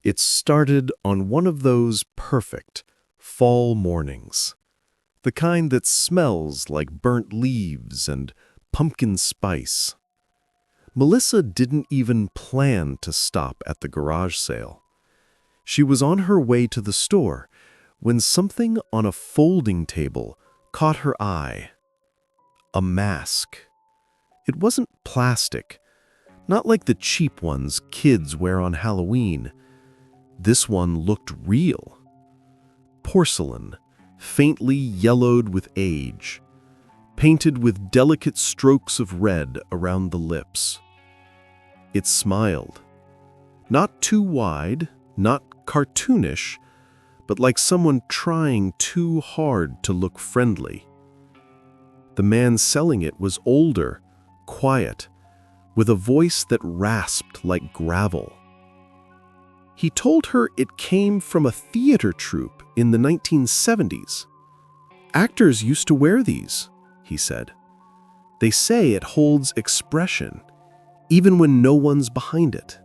It started on one of those perfect fall mornings, the kind that smells like burnt leaves and pumpkin spice. Melissa didn't even plan to stop at the garage sale. She was on her way to the store when something on a folding table caught her eye. A mask. It wasn't plastic, not like the cheap ones kids wear on Halloween. This one looked real. Porcelain, faintly yellowed with age, painted with delicate strokes of red around the lips. It smiled. Not too wide, not cartoonish, but like someone trying too hard to look friendly. The man selling it was older, quiet, with a voice that rasped like gravel. He told her it came from a theater troupe in the 1970s. Actors used to wear these, he said. They say it holds expression, even when no one's behind it.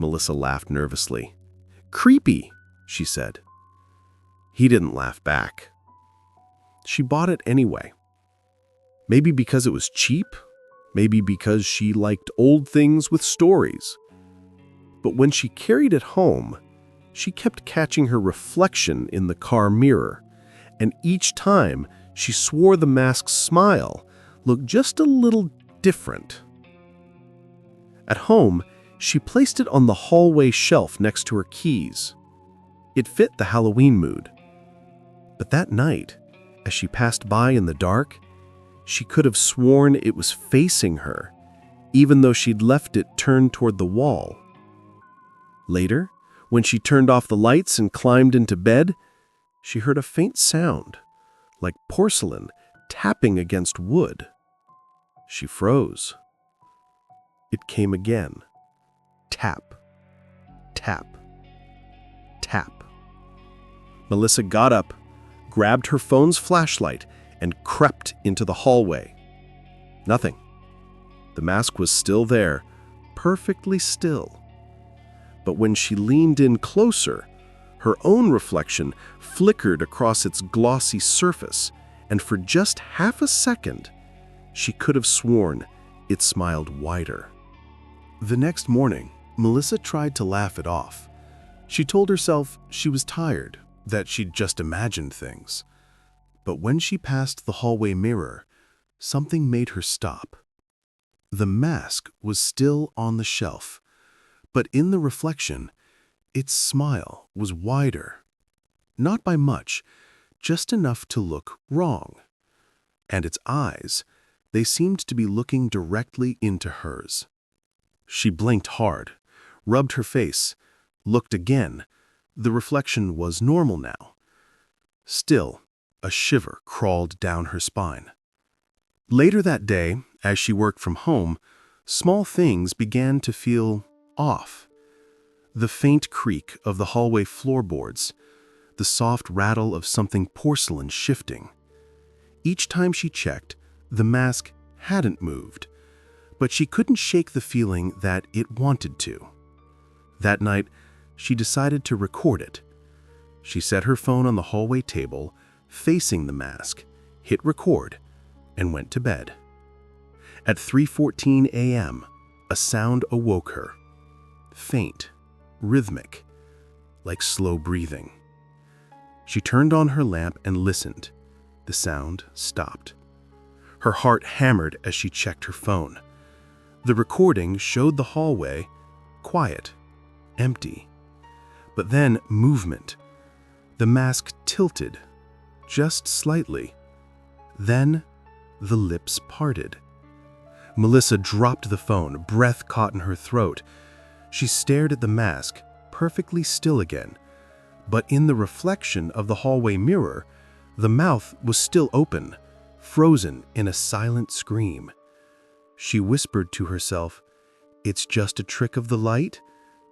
Melissa laughed nervously. Creepy, she said. He didn't laugh back. She bought it anyway. Maybe because it was cheap, maybe because she liked old things with stories. But when she carried it home, she kept catching her reflection in the car mirror, and each time she swore the mask's smile looked just a little different. At home, she placed it on the hallway shelf next to her keys. It fit the Halloween mood. But that night, as she passed by in the dark, she could have sworn it was facing her, even though she'd left it turned toward the wall. Later, when she turned off the lights and climbed into bed, she heard a faint sound, like porcelain tapping against wood. She froze. It came again. Tap, tap, tap. Melissa got up, grabbed her phone's flashlight, and crept into the hallway. Nothing. The mask was still there, perfectly still. But when she leaned in closer, her own reflection flickered across its glossy surface, and for just half a second, she could have sworn it smiled wider. The next morning, Melissa tried to laugh it off. She told herself she was tired, that she'd just imagined things. But when she passed the hallway mirror, something made her stop. The mask was still on the shelf, but in the reflection, its smile was wider. Not by much, just enough to look wrong. And its eyes, they seemed to be looking directly into hers. She blinked hard, rubbed her face, looked again. The reflection was normal now. Still, a shiver crawled down her spine. Later that day, as she worked from home, small things began to feel off. The faint creak of the hallway floorboards, the soft rattle of something porcelain shifting. Each time she checked, the mask hadn't moved, but she couldn't shake the feeling that it wanted to. That night, she decided to record it. She set her phone on the hallway table, facing the mask, hit record, and went to bed. At 3:14 a.m., a sound awoke her. Faint, rhythmic, like slow breathing. She turned on her lamp and listened. The sound stopped. Her heart hammered as she checked her phone. The recording showed the hallway quiet, empty. But then movement. The mask tilted, just slightly. Then the lips parted. Melissa dropped the phone, breath caught in her throat. She stared at the mask, perfectly still again. But in the reflection of the hallway mirror, the mouth was still open, frozen in a silent scream. She whispered to herself, "It's just a trick of the light?"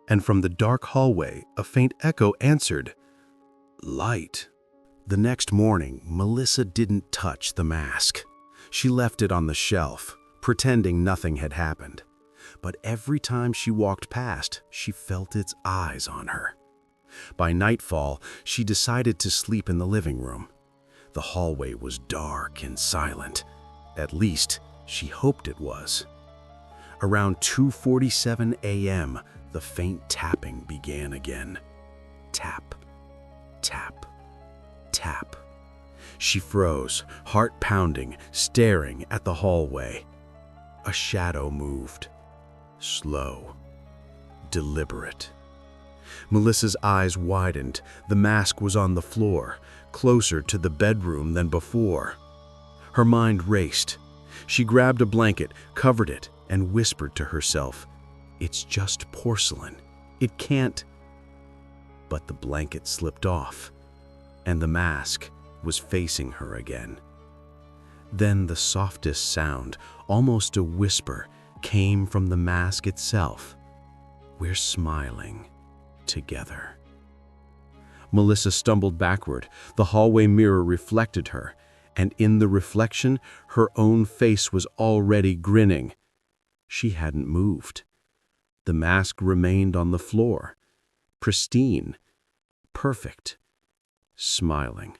And from the dark hallway, a faint echo answered, "Light." The next morning, Melissa didn't touch the mask. She left it on the shelf, pretending nothing had happened. but every time she walked past, she felt its eyes on her. By nightfall, she decided to sleep in the living room. The hallway was dark and silent. At least, she hoped it was. Around 2:47 a.m., the faint tapping began again. Tap, tap, tap. She froze, heart pounding, staring at the hallway. A shadow moved. Slow, deliberate. Melissa's eyes widened. The mask was on the floor, closer to the bedroom than before. Her mind raced. She grabbed a blanket, covered it, and whispered to herself, "It's just porcelain. It can't." But the blanket slipped off, and the mask was facing her again. Then the softest sound, almost a whisper, came from the mask itself. "We're smiling together." Melissa stumbled backward. The hallway mirror reflected her, and in the reflection, her own face was already grinning. She hadn't moved. The mask remained on the floor, pristine, perfect, smiling.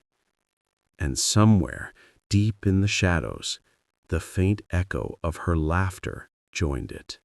And somewhere, deep in the shadows, the faint echo of her laughter joined it.